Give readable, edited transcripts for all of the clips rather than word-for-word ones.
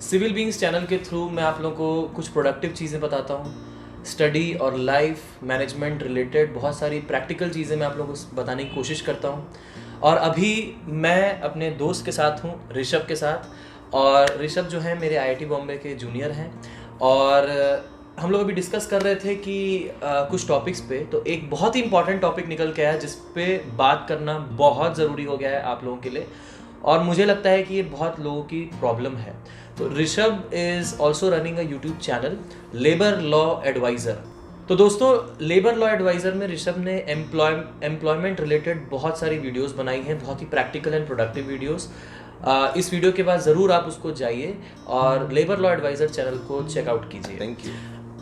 Civil beings channel के through मैं आप लोगों को कुछ प्रोडक्टिव चीज़ें बताता हूँ। स्टडी और लाइफ मैनेजमेंट रिलेटेड बहुत सारी प्रैक्टिकल चीज़ें मैं आप लोगों को बताने की कोशिश करता हूँ। और अभी मैं अपने दोस्त के साथ हूँ, ऋषभ के साथ। और ऋषभ जो है मेरे आईआईटी बॉम्बे के जूनियर हैं। और हम लोग अभी डिस्कस कर रहे थे कि कुछ टॉपिक्स पे, तो एक बहुत ही इंपॉर्टेंट टॉपिक निकल के आया जिस पे बात करना बहुत ज़रूरी हो गया है आप लोगों के लिए। और मुझे लगता है कि ये बहुत लोगों की प्रॉब्लम है। तो Rishabh is also running a YouTube channel labour law advisor. तो दोस्तों, लेबर लॉ एडवाइज़र में ऋषभ ने एम्प्लॉयमेंट रिलेटेड बहुत सारी वीडियोस बनाई हैं, बहुत ही प्रैक्टिकल एंड प्रोडक्टिव वीडियोस। इस वीडियो के बाद ज़रूर आप उसको जाइए और लेबर लॉ एडवाइज़र चैनल को चेकआउट कीजिए। Thank you.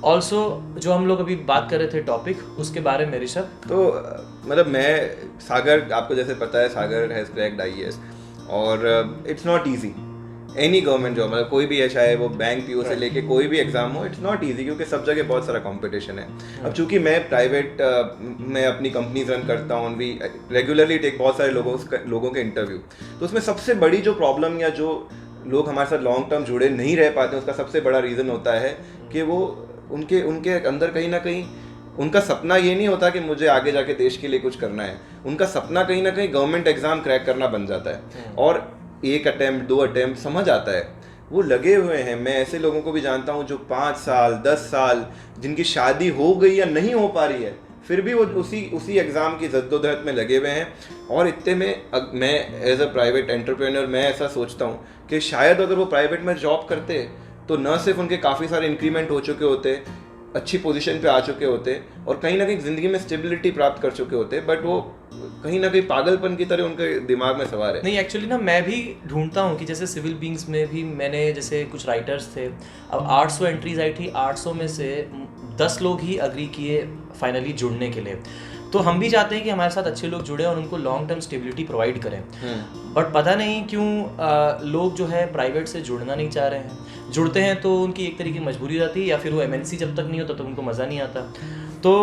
ऑल्सो जो हम लोग अभी बात कर रहे थे टॉपिक, उसके बारे में ऋषभ। तो मतलब मैं सागर, आपको जैसे पता है सागर हैज़ क्रैक्ड आईएएस और it's not easy any government job, मतलब कोई भी है, चाहे वो बैंक पीओ से लेके कोई भी एग्जाम हो, इट्स नॉट इजी क्योंकि सब जगह बहुत सारा कंपटीशन है। अब चूंकि मैं प्राइवेट में अपनी कंपनीज रन करता हूँ, भी रेगुलरली टेक बहुत सारे लोगों के इंटरव्यू, तो उसमें सबसे बड़ी जो प्रॉब्लम या जो लोग हमारे साथ लॉन्ग टर्म जुड़े नहीं रह पाते, उसका सबसे बड़ा रीज़न होता है कि वो उनके अंदर कहीं ना कहीं उनका सपना ये नहीं होता कि मुझे आगे जाके देश के लिए कुछ करना है। उनका सपना कहीं ना कहीं गवर्नमेंट एग्जाम क्रैक करना बन जाता है और एक अटेम्प्ट 2 अटेम्प्ट समझ आता है, वो लगे हुए हैं। मैं ऐसे लोगों को भी जानता हूँ जो 5 साल 10 साल जिनकी शादी हो गई या नहीं हो पा रही है, फिर भी वो उसी एग्ज़ाम की जद्दोजहद में लगे हुए हैं। और इतने में मैं एज अ प्राइवेट एंटरप्रेन्योर मैं ऐसा सोचता हूँ कि शायद अगर वो प्राइवेट में जॉब करते तो न सिर्फ उनके काफ़ी सारे इंक्रीमेंट हो चुके होते, अच्छी पोजीशन पे आ चुके होते और कहीं ना कहीं ज़िंदगी में स्टेबिलिटी प्राप्त कर चुके होते, बट वो कहीं ना कहीं पागलपन की तरह उनके दिमाग में सवार है। नहीं, एक्चुअली ना मैं भी ढूंढता हूँ कि जैसे सिविल बींग्स में भी मैंने, जैसे कुछ राइटर्स थे, अब 800 एंट्रीज आई थी, 800 में से 10 लोग ही अग्री किए फाइनली जुड़ने के लिए। तो हम भी चाहते हैं कि हमारे साथ अच्छे लोग जुड़े और उनको लॉन्ग टर्म स्टेबिलिटी प्रोवाइड करें। बट पता नहीं क्यों लोग जो है प्राइवेट से जुड़ना नहीं चाह रहे हैं। जुड़ते हैं तो उनकी एक तरीके की मजबूरी रहती है, या फिर वो एमएनसी जब तक नहीं होता तो उनको मज़ा नहीं आता। तो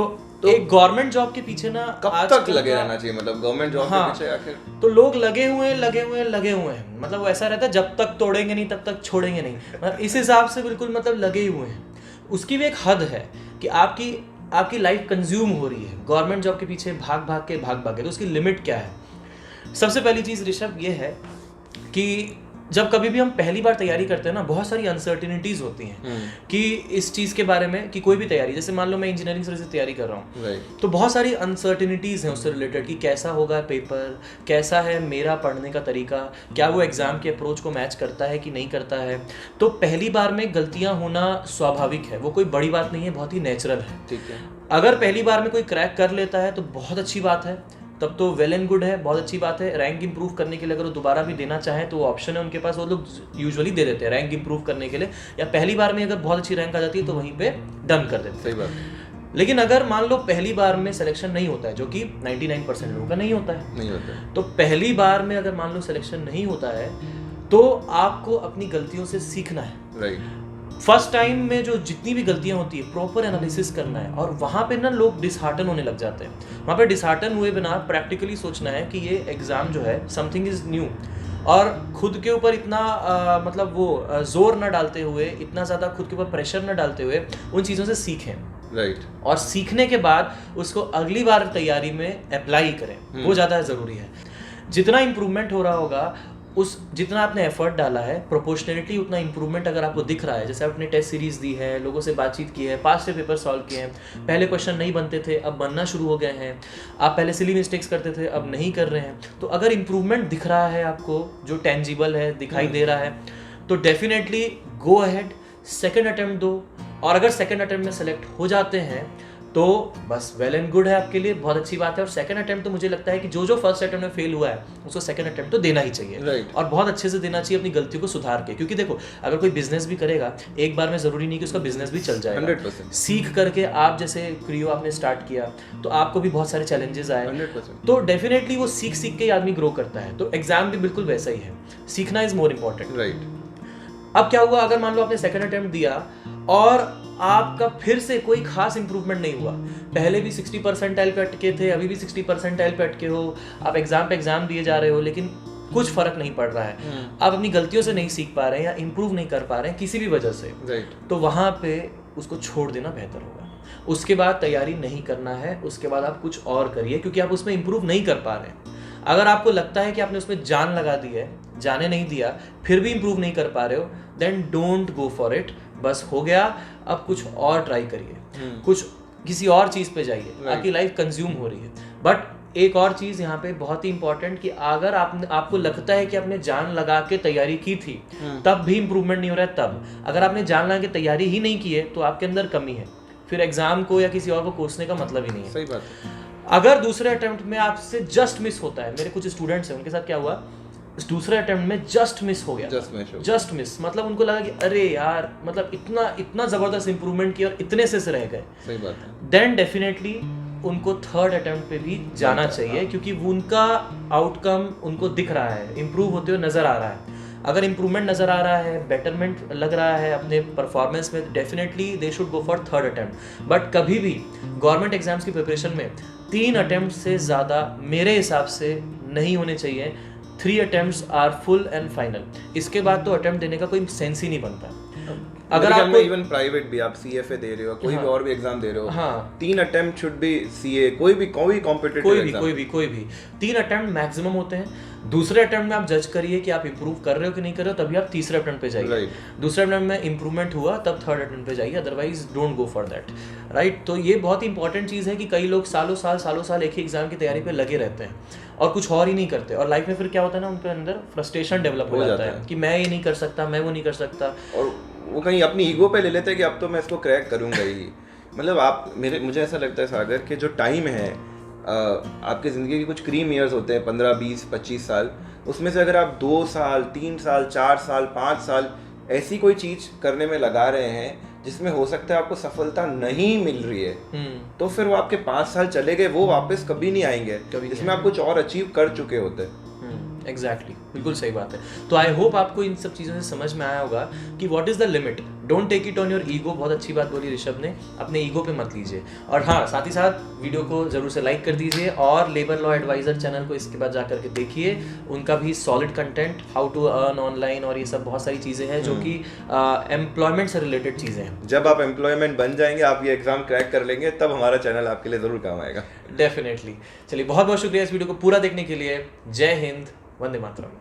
एक गवर्नमेंट जॉब के पीछे ना कब तक लगे रहना चाहिए, मतलब गवर्नमेंट जॉब के पीछे आखिर तो लोग लगे हुए हैं। मतलब वो ऐसा रहता है, जब तक तोड़ेंगे नहीं तब तक छोड़ेंगे नहीं, मतलब इस हिसाब से बिल्कुल मतलब लगे ही हुए हैं। उसकी भी एक हद है कि आपकी लाइफ कंज्यूम हो रही है गवर्नमेंट जॉब के पीछे भाग के, तो उसकी लिमिट क्या है। सबसे पहली चीज़ ऋषभ ये है कि जब कभी भी हम पहली बार तैयारी करते हैं ना, बहुत सारी अनसर्टिनिटीज होती हैं कि इस चीज़ के बारे में, कि कोई भी तैयारी, जैसे मान लो मैं इंजीनियरिंग से तैयारी कर रहा हूँ, तो बहुत सारी अनसर्टिनिटीज़ हैं उससे रिलेटेड कि कैसा होगा पेपर, कैसा है मेरा पढ़ने का तरीका, क्या वो एग्ज़ाम के अप्रोच को मैच करता है कि नहीं करता है। तो पहली बार में गलतियाँ होना स्वाभाविक है, वो कोई बड़ी बात नहीं है, बहुत ही नेचुरल है। ठीक है। अगर पहली बार में कोई क्रैक कर लेता है तो बहुत अच्छी बात है, तब तो वेल एंड गुड है, बहुत अच्छी बात है। रैंक इंप्रूव करने के लिए अगर वो दोबारा भी देना चाहें तो वो ऑप्शन है उनके पास, वो लोग यूजुअली दे देते हैं रैंक इंप्रूव करने के लिए, या पहली बार में अगर बहुत अच्छी रैंक आ जाती है तो वहीं पे डन कर देते हैं। सही बात। लेकिन अगर मान लो पहली बार में सिलेक्शन नहीं होता है, जो कि 99% लोगों का नहीं होता है, तो पहली बार में अगर मान लो सिलेक्शन नहीं होता है तो आपको अपनी गलतियों से सीखना है। राइट। फर्स्ट टाइम में जो जितनी भी गलतियां होती है प्रॉपर एनालिसिस करना है, और वहाँ पे ना लोग डिसहार्टन होने लग जाते हैं। वहाँ पे डिसहार्टन हुए बिना प्रैक्टिकली सोचना है कि ये एग्ज़ाम जो है समथिंग इज़ न्यू, और खुद के ऊपर इतना मतलब वो जोर ना डालते हुए, इतना ज़्यादा खुद के ऊपर प्रेशर ना डालते हुए उन चीज़ों से सीखें। राइट। और सीखने के बाद उसको अगली बार तैयारी में अप्लाई करें, वो ज़्यादा ज़रूरी है। जितना इम्प्रूवमेंट हो रहा होगा, जितना आपने एफर्ट डाला है, प्रोपोर्शनलिटी उतना इंप्रूवमेंट अगर आपको दिख रहा है, जैसे आपने टेस्ट सीरीज दी है, लोगों से बातचीत की है, पास से पेपर सॉल्व किए हैं, पहले क्वेश्चन नहीं बनते थे अब बनना शुरू हो गए हैं, आप पहले सिली मिस्टेक्स करते थे अब नहीं कर रहे हैं, तो अगर इंप्रूवमेंट दिख रहा है आपको, जो टेंजिबल है, दिखाई दे रहा है, तो definitely go ahead, second attempt दो। और अगर सेकेंड अटेम्प्ट में सेलेक्ट हो जाते हैं तो बस वेल एंड गुड है आपके लिए, बहुत अच्छी बात है। और सेकंड अटेम्प्ट तो मुझे लगता है कि जो फर्स्ट अटेम्प्ट में फेल हुआ है उसको सेकंड अटेम्प्ट तो देना ही चाहिए। right. और बहुत अच्छे से देना चाहिए, अपनी गलतियों को सुधार के। क्योंकि देखो, अगर कोई बिजनेस भी करेगा एक बार में ज़रूरी नहीं कि उसका बिजनेस भी चल जाएगा। 100%। सीख करके आप जैसे क्रियो आपने स्टार्ट किया तो आपको भी बहुत सारे चैलेंजेस आए, 100%। तो डेफिनेटली वो सीख के आदमी ग्रो करता है। तो एग्जाम भी बिल्कुल वैसा ही है, सीखना इज मोर इम्पोर्टेंट। राइट। अब क्या हुआ, अगर मान लो आपने सेकंड अटेम्प्ट दिया और आपका फिर से कोई खास इंप्रूवमेंट नहीं हुआ, पहले भी 60 परसेंटाइल पे अटके थे, अभी भी 60 परसेंटाइल पे अटके हो, आप एग्जाम पे एग्जाम दिए जा रहे हो, लेकिन कुछ फर्क नहीं पड़ रहा है, आप अपनी गलतियों से नहीं सीख पा रहे हैं या इम्प्रूव नहीं कर पा रहे हैं किसी भी वजह से, तो वहाँ पे उसको छोड़ देना बेहतर होगा। उसके बाद तैयारी नहीं करना है, उसके बाद आप कुछ और करिए, क्योंकि आप उसमें इम्प्रूव नहीं कर पा रहे हैं। अगर आपको लगता है कि आपने उसमें जान लगा दी है, जाने नहीं दिया, फिर भी इम्प्रूव नहीं कर पा रहे हो, then don't go for it. बस हो गया, अब कुछ और ट्राई करिए, कुछ किसी और चीज़ पे जाइए। आपकी लाइफ कंज्यूम हो रही है। बट एक और चीज़ यहाँ पे बहुत ही इंपॉर्टेंट, कि अगर आपको लगता है कि आपने जान लगा के तैयारी की थी तब भी इम्प्रूवमेंट नहीं हो रहा है, तब अगर आपने जान लगा के तैयारी ही नहीं की है तो आपके अंदर कमी है, फिर एग्जाम को या किसी और को कोसने का मतलब ही नहीं है। सही बात है। अगर दूसरे अटेम्प्ट में आपसे जस्ट मिस होता है, मेरे कुछ स्टूडेंट्स हैं, उनके साथ क्या हुआ, दूसरे अटेम्प्ट में जस्ट मिस हो गया, जस्ट मिस, मतलब उनको लगा कि अरे यार, मतलब इतना जबरदस्त इंप्रूवमेंट किया और इतने से रह गए। सही बात है। देन डेफिनेटली उनको थर्ड अटेम्प्ट पे भी जाना चाहिए, क्योंकि उनका आउटकम उनको दिख रहा है, इम्प्रूव होते हुए नजर आ रहा है। अगर इम्प्रूवमेंट नज़र आ रहा है, बेटरमेंट लग रहा है अपने परफॉर्मेंस में, definitely they should go for third attempt. But कभी भी गवर्नमेंट एग्जाम्स की प्रिपरेशन में 3 अटेम्प्ट से ज़्यादा मेरे हिसाब से नहीं होने चाहिए। 3 attempts are full and final. इसके बाद तो अटेम्प्ट देने का कोई सेंस ही नहीं बनता। अगर आप इवन प्राइवेट भी, आप CFA दे रहे हो, कोई भी और भी एग्जाम दे रहे हो, 3 अटेम्प्ट शुड बी CA, कोई भी कॉम्पिटिटिव एग्जाम, कोई भी 3 अटेम्प्ट मैक्सिमम होते हैं। दूसरे अटेम्प्ट में आप जज करिए कि आप इंप्रूव कर रहे हो कि नहीं कर रहे हो, तभी आप तीसरे अटेम्प्ट पे जाइए। दूसरे अटेम्प्ट में इंप्रूवमेंट हुआ तब थर्ड अटेम्प्ट पे जाइए, otherwise don't go for that, right. तो ये बहुत ही इंपॉर्टेंट चीज़ है कि कई लोग सालों साल एक ही एग्जाम की तैयारी पे लगे रहते हैं और कुछ और ही नहीं करते, और लाइफ में फिर क्या होता है ना, उनके अंदर फ्रस्ट्रेशन डेवलप हो जाता है कि मैं ये नहीं कर सकता, मैं वो नहीं कर सकता, और वो कहीं अपनी ईगो पे ले लेते हैं कि अब तो मैं इसको क्रैक करूंगा ही। मतलब मुझे ऐसा लगता है सागर कि जो टाइम है, आपकी ज़िंदगी के कुछ क्रीम ईयर्स होते हैं, 15, 20, 25 साल, उसमें से अगर आप 2 साल, 3 साल, 4 साल, 5 साल ऐसी कोई चीज़ करने में लगा रहे हैं जिसमें हो सकता है आपको सफलता नहीं मिल रही है, तो फिर वो आपके 5 साल चले गए, वो वापस कभी नहीं आएंगे, जिसमें आप कुछ और अचीव कर चुके होते हैं। एग्जैक्टली, बिल्कुल सही बात है। तो आई होप आपको इन सब चीज़ों से समझ में आया होगा कि what is the limit, don't take it on your ego. बहुत अच्छी बात बोली ऋषभ ने, अपने ईगो पे मत लीजिए। और हाँ, साथ ही साथ वीडियो को जरूर से लाइक कर दीजिए, और लेबर लॉ एडवाइजर चैनल को इसके बाद जा करके देखिए, उनका भी solid content, how to earn online और ये सब बहुत सारी चीज़ें हैं जो कि एम्प्लॉयमेंट से रिलेटेड चीज़ें हैं। जब आप एम्प्लॉयमेंट बन जाएंगे, आप ये एग्जाम क्रैक कर लेंगे, तब हमारा चैनल आपके लिए ज़रूर काम आएगा। डेफिनेटली। चलिए, बहुत बहुत शुक्रिया इस वीडियो को पूरा देखने के लिए। जय हिंद, वंदे मातरम।